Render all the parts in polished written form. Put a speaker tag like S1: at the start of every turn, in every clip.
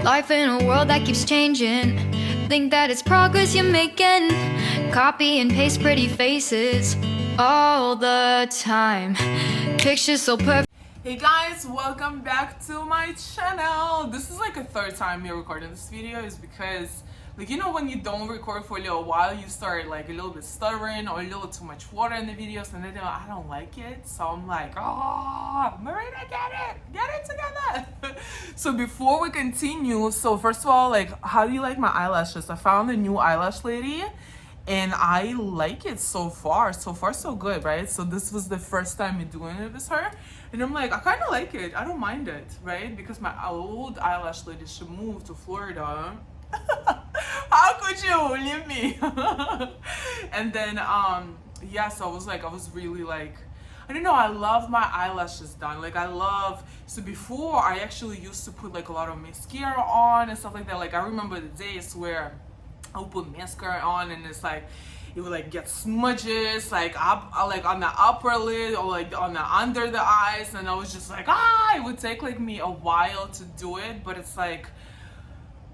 S1: Life in a world that keeps changing. Think that it's progress you're making. Copy and paste pretty faces all the time. Pictures so perfect.
S2: Hey guys, welcome back to my channel. This is like a third time me recording this video, is because like, you know, when you don't record for a little while, you start like a little bit stuttering or a little too much water in the videos, and then I don't like it. So I'm like, oh, Marina, get it together. So before we continue, so first of all, like, how do you like my eyelashes? I found a new eyelash lady and I like it so far. So far so good, right? So this was the first time me doing it with her, and I'm like, I kind of like it. I don't mind it, right? Because my old eyelash lady, she moved to Florida. How could you leave me? And then yeah, so I was really like, I don't know, I love my eyelashes done. Like, so before I actually used to put like a lot of mascara on and stuff like that. Like, I remember the days where I would put mascara on and it's like, it would like get smudges like up, like on the upper lid or like on the under the eyes, and I was just like, it would take like me a while to do it, but it's like,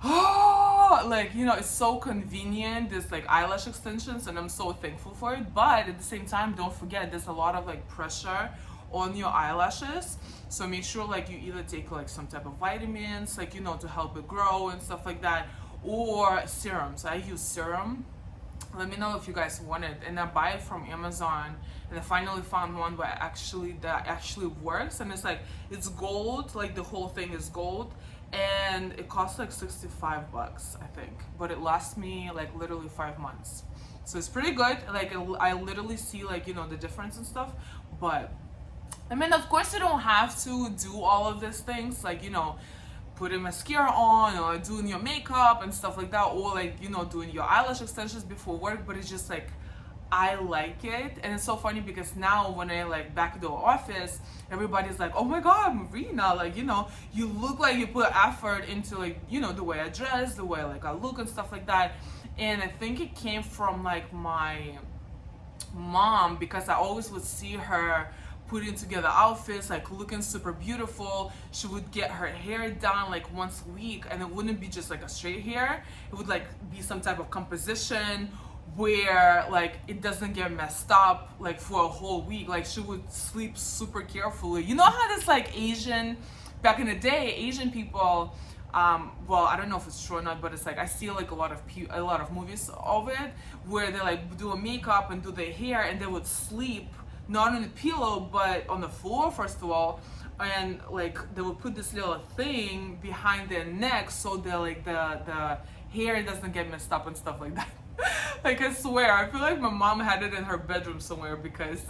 S2: like, you know, it's so convenient, this like eyelash extensions, and I'm so thankful for it. But at the same time, don't forget, there's a lot of like pressure on your eyelashes, so make sure like you either take like some type of vitamins, like, you know, to help it grow and stuff like that, or serums. I use serum. Let me know if you guys want it. And I buy it from Amazon, and I finally found one that actually works, and it's like, it's gold, like the whole thing is gold, and it costs like $65, I think, but it lasts me like literally 5 months. So it's pretty good. Like, I literally see like, you know, the difference and stuff. But I mean, of course you don't have to do all of these things, like, you know, putting mascara on or doing your makeup and stuff like that, or like, you know, doing your eyelash extensions before work. But it's just like, I like it. And it's so funny because now when I like back to the office, everybody's like, oh my god, Marina, like, you know, you look like you put effort into like, you know, the way I dress, the way like I look and stuff like that. And I think it came from like my mom, because I always would see her putting together outfits, like looking super beautiful. She would get her hair done like once a week, and it wouldn't be just like a straight hair. It would like be some type of composition where like it doesn't get messed up like for a whole week. Like, she would sleep super carefully. You know how this like Asian, back in the day, Asian people, well, I don't know if it's true or not, but it's like I see like a lot of movies of it where they like do a makeup and do their hair, and they would sleep not on the pillow but on the floor first of all, and like they would put this little thing behind their neck so that like the hair doesn't get messed up and stuff like that. Like, I swear, I feel like my mom had it in her bedroom somewhere, because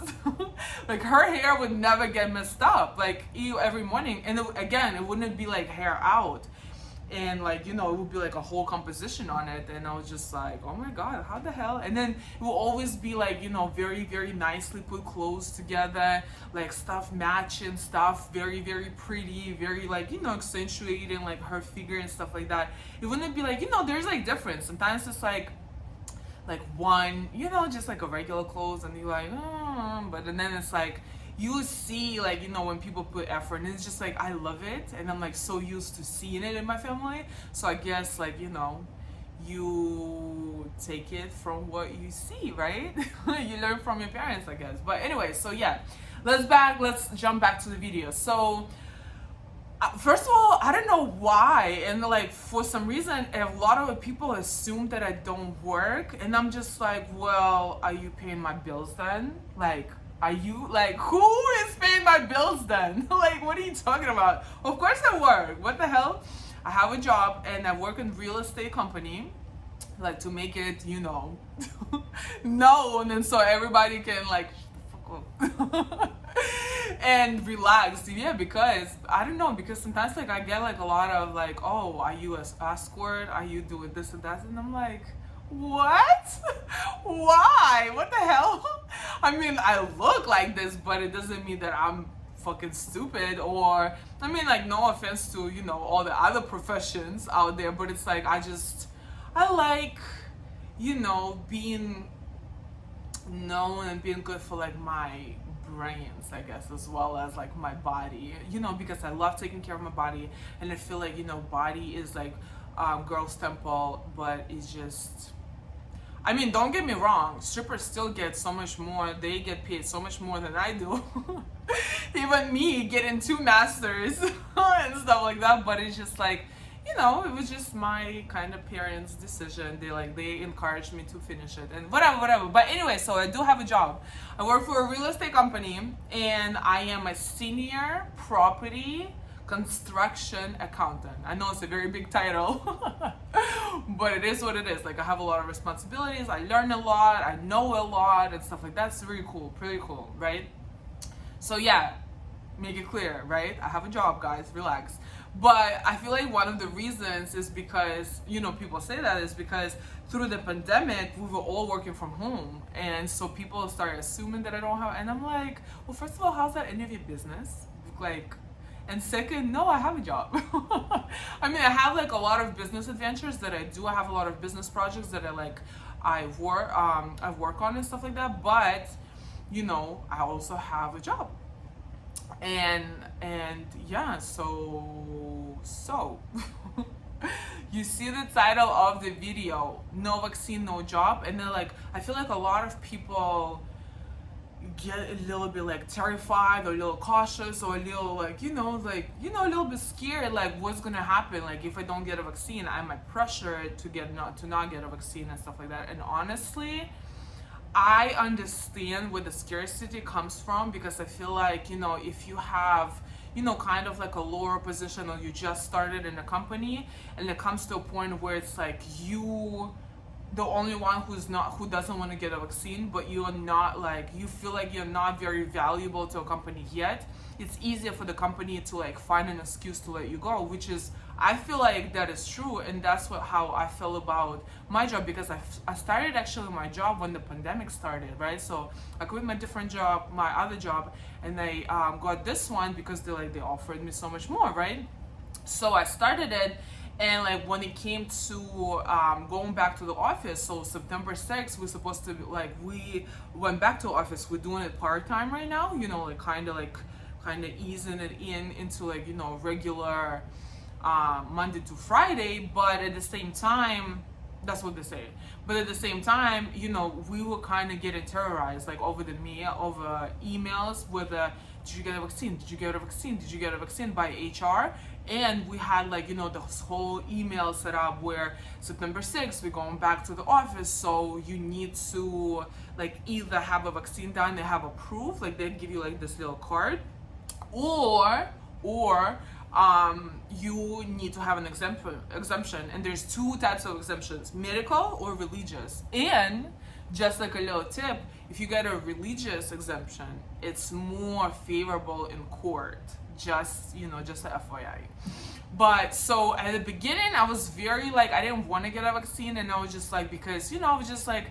S2: like her hair would never get messed up like every morning, and again, it wouldn't be like hair out, and like, you know, it would be like a whole composition on it. And I was just like, oh my god, how the hell? And then it will always be like, you know, very, very nicely put clothes together, like stuff matching stuff, very, very pretty, very like, you know, accentuating like her figure and stuff like that. It wouldn't be like, you know, there's like difference. Sometimes it's like one, you know, just like a regular clothes, and you're like, but and then it's like, you see like, you know, when people put effort, and it's just like, I love it, and I'm like so used to seeing it in my family. So I guess like, you know, you take it from what you see, right? You learn from your parents, I guess. But anyway, so yeah, let's jump back to the video. So first of all, I don't know why, and like for some reason a lot of people assume that I don't work, and I'm just like, well, are you paying my bills then? Like, are you like, who is paying my bills then? Like, what are you talking about? Of course I work. What the hell? I have a job, and I work in real estate company, like to make it, you know, known, and so everybody can like fuck up. And relax. Yeah, because I don't know, because sometimes like I get like a lot of like, oh, are you an escort, are you doing this and that, and I'm like, what? Why? What the hell? I mean, I look like this, but it doesn't mean that I'm fucking stupid. Or I mean, like, no offense to, you know, all the other professions out there, but it's like, I like, you know, being known and being good for like my brains, I guess, as well as like my body, you know, because I love taking care of my body, and I feel like, you know, body is like girl's temple, but it's just, I mean, don't get me wrong, strippers still get so much more, they get paid so much more than I do. Even me getting 2 masters and stuff like that, but it's just like, you know, it was just my kind of parents' decision. They encouraged me to finish it and whatever. But anyway, so I do have a job. I work for a real estate company, and I am a senior property construction accountant. I know it's a very big title, but it is what it is. Like, I have a lot of responsibilities. I learn a lot. I know a lot and stuff like that. It's really cool, pretty cool, right? So yeah, make it clear, right? I have a job, guys. Relax. But I feel like one of the reasons is because, you know, people say that is because through the pandemic, we were all working from home. And so people started assuming that I don't have, and I'm like, well, first of all, how's that any of your business? Like, and second, no, I have a job. I mean, I have like a lot of business adventures that I do. I have a lot of business projects that I work on and stuff like that. But, you know, I also have a job. And yeah, so you see the title of the video, no vaccine, no job, and then like I feel like a lot of people get a little bit like terrified or a little cautious or a little like, you know, a little bit scared, like what's gonna happen, like if I don't get a vaccine, I might pressure to not get a vaccine and stuff like that. And honestly, I understand where the scarcity comes from, because I feel like, you know, if you have, you know, kind of like a lower position, or you just started in a company, and it comes to a point where it's like you the only one who doesn't want to get a vaccine, but you're not, like, you feel like you're not very valuable to a company yet, it's easier for the company to like find an excuse to let you go, which is, I feel like that is true. And that's how I feel about my job, because I started actually my job when the pandemic started, right? So I quit my other job, and I got this one because they offered me so much more, right? So I started it, and like when it came to going back to the office, so September 6th, we went back to the office. We're doing it part-time right now, you know, like kind of easing it into like, you know, regular Monday to Friday. But at the same time, that's what they say. But at the same time, you know, we were kind of getting terrorized, like over emails with did you get a vaccine? Did you get a vaccine? Did you get a vaccine by HR? And we had like, you know, this whole email set up where September 6th, we're going back to the office. So you need to like either have a vaccine done, they have a proof, like they give you like this little card, or you need to have an exemption. And there's 2 types of exemptions, medical or religious. And just like a little tip, if you get a religious exemption, it's more favorable in court. Just, you know, just a FYI. But so at the beginning, I was very like, I didn't want to get a vaccine, and I was just like, because, you know, I was just like,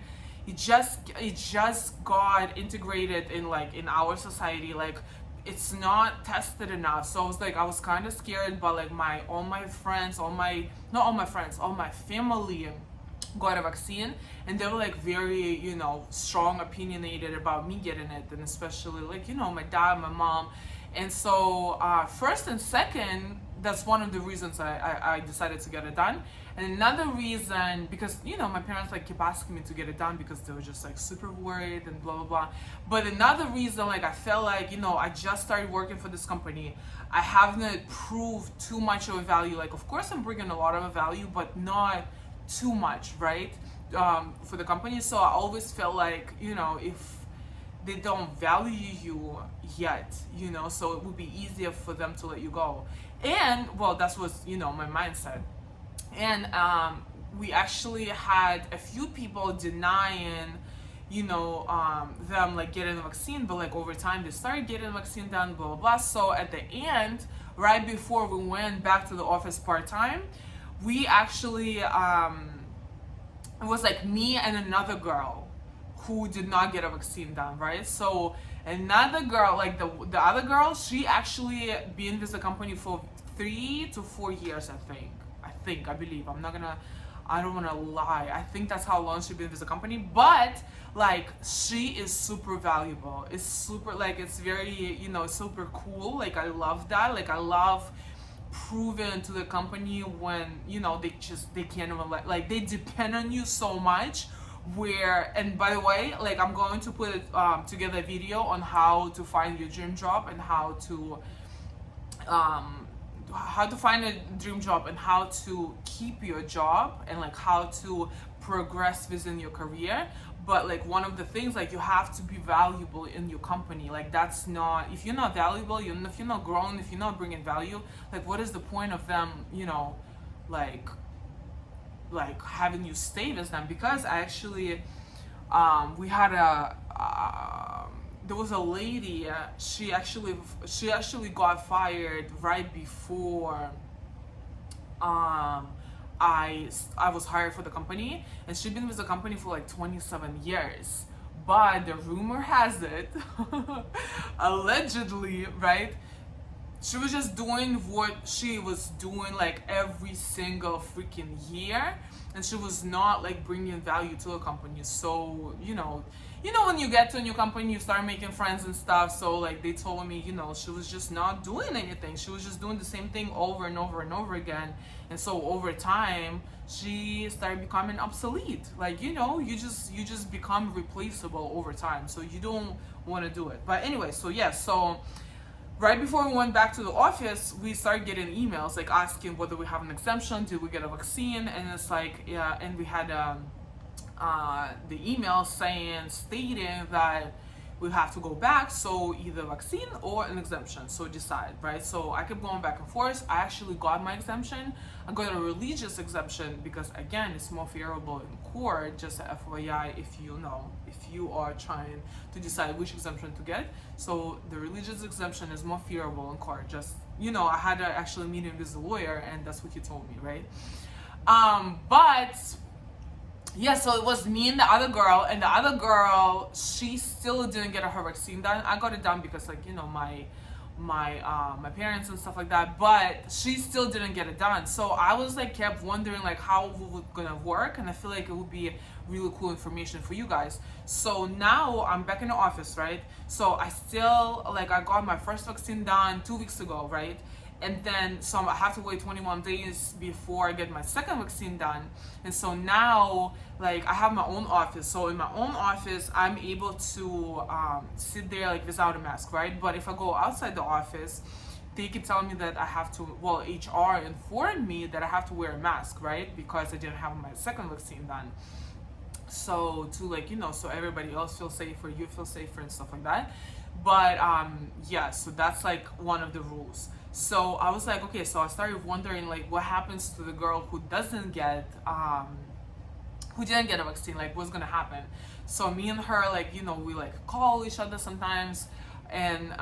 S2: it just got integrated in our society, like it's not tested enough. So I was like, I was kind of scared, but like all my family got a vaccine, and they were like very, you know, strong opinionated about me getting it, and especially like, you know, my dad, my mom. And so first and second, that's one of the reasons I decided to get it done. And another reason, because, you know, my parents like keep asking me to get it done because they were just like super worried and blah blah blah. But another reason, like I felt like, you know, I just started working for this company, I haven't proved too much of a value. Like, of course I'm bringing a lot of a value, but not too much, right, for the company. So I always felt like, you know, if they don't value you yet, you know, so it would be easier for them to let you go. And well, that was, you know, my mindset. And we actually had a few people denying, you know, them like getting the vaccine, but like over time they started getting the vaccine done, blah blah blah. So at the end, right before we went back to the office part-time, we actually it was like me and another girl who did not get a vaccine done, right? So another girl, like the other girl, she actually been with the company for 3 to 4 years, I believe. I'm not gonna I don't want to lie. I think that's how long she's been with the company. But like, she is super valuable. It's super, like, it's very, you know, super cool. Like, I love that. Like, I love proving to the company when, you know, they can't even like they depend on you so much. Where, and by the way, like, I'm going to put together a video on how to find your dream job, and how to find a dream job, and how to keep your job, and like how to progress within your career. But like, one of the things, like, you have to be valuable in your company. Like, that's not, if you're not valuable, if you're not growing, if you're not bringing value, like, what is the point of them, you know, like having you stay with them? Because I actually we had there was a lady, she actually got fired right before I was hired for the company, and she'd been with the company for like 27 years. But the rumor has it, allegedly, right? She was just doing what she was doing like every single freaking year, and she was not like bringing value to a company. So, you know, when you get to a new company, you start making friends and stuff. So like, they told me, you know, she was just not doing anything. She was just doing the same thing over and over and over again. And so over time, she started becoming obsolete. Like, you know, you just become replaceable over time. So you don't want to do it. But anyway, so yeah, so right before we went back to the office, we started getting emails like asking whether we have an exemption, did we get a vaccine, and it's like, yeah, and we had the email stating that we have to go back, so either vaccine or an exemption, so decide, right? So I kept going back and forth. I actually got my exemption. I got a religious exemption because, again, it's more favorable in court. Just a FYI, if you are trying to decide which exemption to get. So the religious exemption is more favorable in court. Just, you know, I had to actually meeting with the lawyer, and that's what he told me, right? But yeah, so it was me and the other girl, and the other girl, she still didn't get her vaccine done. I got it done because, like, you know, my parents and stuff like that, but she still didn't get it done. So I was like, kept wondering like how it was gonna work, and I feel like it would be really cool information for you guys. So now I'm back in the office, right? So I still, like, I got my first vaccine done 2 weeks ago, right? And then, so I have to wait 21 days before I get my second vaccine done. And so now, like, I have my own office. So in my own office, I'm able to sit there, like, without a mask, right? But if I go outside the office, they keep telling me that I have to, well, HR informed me that I have to wear a mask, right? Because I didn't have my second vaccine done. So to, like, you know, so everybody else feels safer, you feel safer and stuff like that. But yeah, so that's like one of the rules. So I was like, okay, so I started wondering like what happens to the girl who didn't get a vaccine, like what's gonna happen. So me and her, like, you know, we like call each other sometimes, and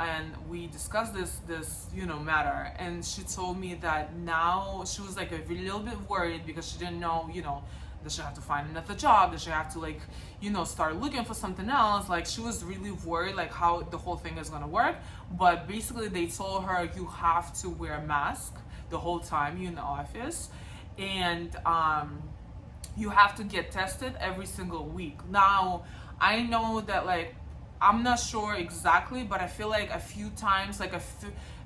S2: we discussed this you know, matter. And she told me that now she was like a little bit worried because she didn't know, you know, that she have to find another job, that she have to, like, you know, start looking for something else. Like, she was really worried like how the whole thing is gonna work. But basically they told her you have to wear a mask the whole time you're in the office, and you have to get tested every single week. Now I know that, like, I'm not sure exactly, but I feel like a few times, like a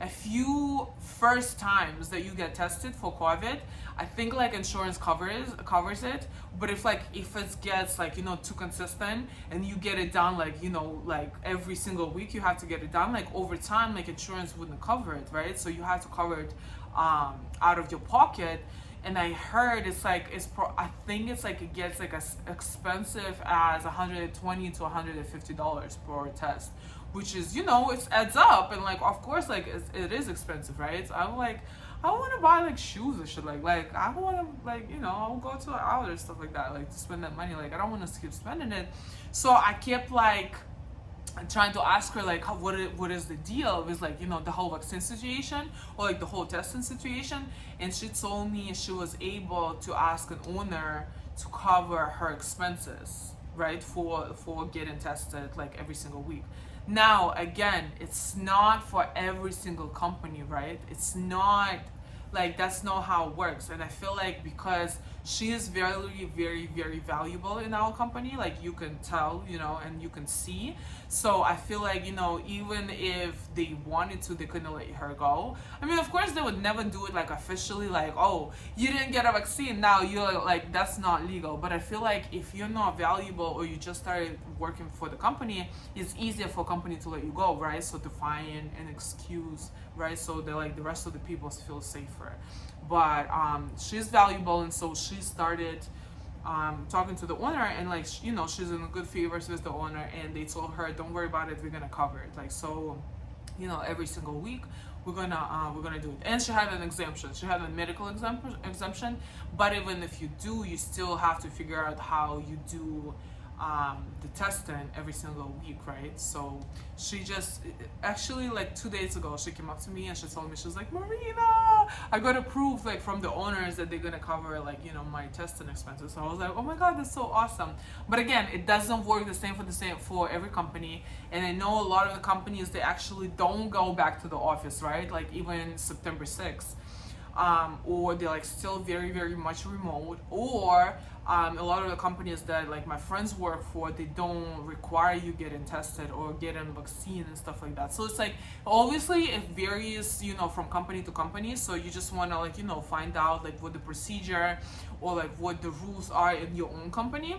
S2: few first times that you get tested for COVID, I think like insurance covers it. But if it gets, like, you know, too consistent and you get it done, like, you know, like every single week you have to get it done, like over time, like insurance wouldn't cover it, right? So you have to cover it out of your pocket. And I heard I think it's like it gets like as expensive as $120 to $150 per test, which is, you know, it adds up. And like, of course, like it is expensive, right? So I'm like, I want to buy like shoes and shit, like I want to, like, you know, I'll go to an outlet and stuff like that, like to spend that money. Like I don't want to keep spending it. So I kept like trying to ask her like what is the deal with, like, you know, the whole vaccine situation or like the whole testing situation. And she told me she was able to ask an owner to cover her expenses, right, for getting tested like every single week. Now again, it's not for every single company, right? It's not Like that's not how it works. And I feel like because she is very, very, very valuable in our company, like you can tell, you know, and you can see. So I feel like, you know, even if they wanted to, they couldn't let her go. I mean, of course they would never do it like officially, like, oh, you didn't get a vaccine, now you're like, that's not legal. But I feel like if you're not valuable or you just started working for the company, it's easier for a company to let you go, right? So to find an excuse, right? So that like the rest of the people feel safer. But she's valuable, and so she started talking to the owner, and like, you know, she's in a good favors with the owner, and they told her, don't worry about it, we're gonna cover it. Like, so, you know, every single week we're gonna do it. And she had an exemption, she had a medical exemption, but even if you do, you still have to figure out how you do the testing every single week, right? So she just actually, like 2 days ago, she came up to me and she told me, she was like, Marina, I got approved like from the owners that they're gonna cover like, you know, my testing expenses. So I was like, oh my god, that's so awesome. But again, it doesn't work the same for every company. And I know a lot of the companies, they actually don't go back to the office, right? Like even September 6th. Or they're like still very, very much remote, or a lot of the companies that like my friends work for, they don't require you getting tested or getting vaccine and stuff like that. So it's like, obviously it varies, you know, from company to company. So you just want to like, you know, find out like what the procedure or like what the rules are in your own company.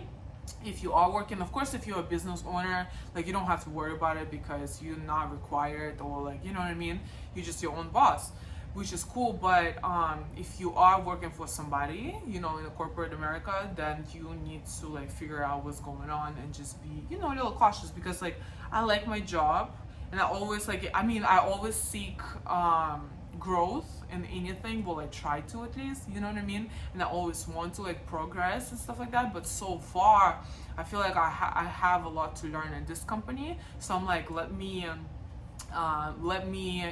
S2: If you are working, of course, if you're a business owner, like you don't have to worry about it because you're not required, or like, you know what I mean, you're just your own boss, which is cool. But if you are working for somebody, you know, in a corporate America, then you need to like figure out what's going on and just be, you know, a little cautious, because like I like my job, and I always like, I mean, I always seek growth in anything, well, I try to at least, you know what I mean, and I always want to like progress and stuff like that. But so far I feel like I have a lot to learn in this company, so I'm like, let me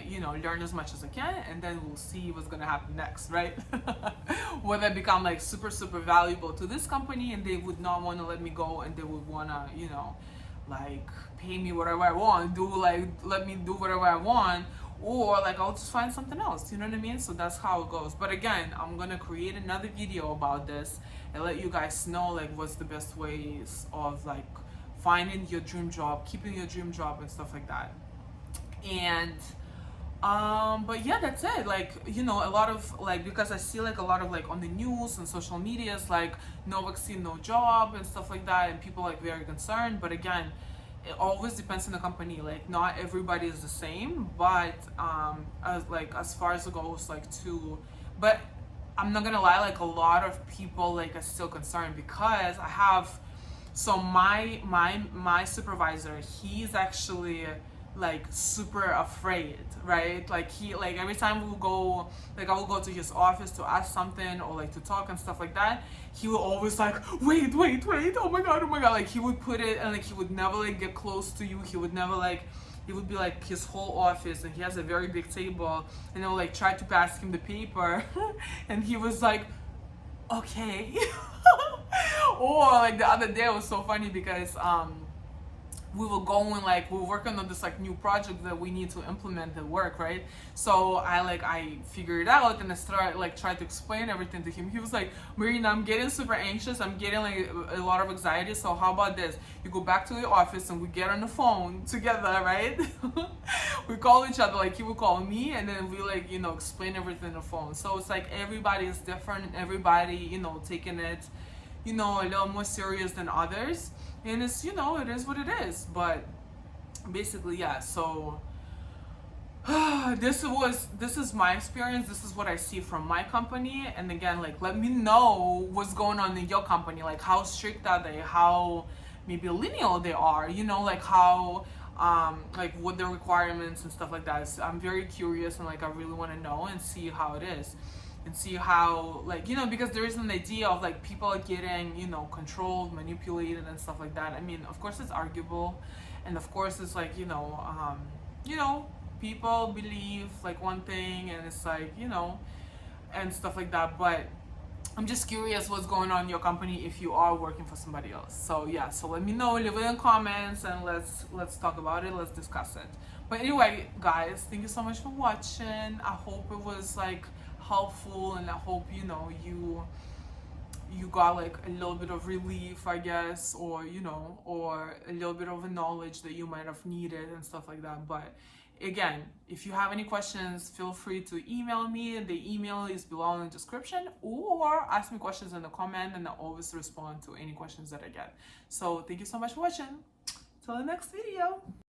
S2: you know, learn as much as I can, and then we'll see what's gonna happen next, right? Whether I become like super valuable to this company and they would not want to let me go, and they would want to, you know, like pay me whatever I want, do like let me do whatever I want, or like I'll just find something else, you know what I mean? So that's how it goes. But again, I'm gonna create another video about this and let you guys know like what's the best ways of like finding your dream job, keeping your dream job, and stuff like that. And but yeah, that's it. Like, you know, a lot of like, because I see like a lot of like on the news and social medias, like no vaccine, no job and stuff like that, and people like very concerned. But again, it always depends on the company. Like not everybody is the same, but as far as it goes, like but I'm not gonna lie, like a lot of people like are still concerned, because I have, so my supervisor, he's actually like super afraid, right? Like he, like every time we'll go, like I will go to his office to ask something or like to talk and stuff like that, he will always like, wait, oh my god, like he would put it, and like he would never like get close to you, he would never like, it would be like his whole office, and he has a very big table, and they'll like try to pass him the paper and he was like, okay. Or like the other day, it was so funny because we were going, like we were working on this like new project that we need to implement the work, right? So I figured it out, and I started like trying to explain everything to him. He was like, Marina, I'm getting super anxious, I'm getting like a lot of anxiety, so how about this, you go back to the office and we get on the phone together, right? We call each other, like he would call me, and then we like, you know, explain everything on the phone. So it's like everybody is different, and everybody, you know, taking it, you know, a little more serious than others. And it's, you know, it is what it is. But basically, yeah, so this is my experience, this is what I see from my company. And again, like let me know what's going on in your company, like how strict are they, how maybe lenient they are, you know, like how like what the requirements and stuff like that. So I'm very curious, and like I really want to know and see how it is, and see how, like, you know, because there is an idea of like people getting, you know, controlled, manipulated and stuff like that. I mean, of course it's arguable, and of course it's like, you know, people believe like one thing, and it's like, you know, and stuff like that. But I'm just curious what's going on in your company if you are working for somebody else. So yeah, so let me know, leave it in comments, and let's talk about it, let's discuss it. But anyway, guys, thank you so much for watching. I hope it was like helpful, and I hope, you know, you got like a little bit of relief, I guess, or, you know, or a little bit of a knowledge that you might have needed and stuff like that. But again, if you have any questions, feel free to email me. The email is below in the description, or ask me questions in the comment, and I'll always respond to any questions that I get. So thank you so much for watching. Till the next video.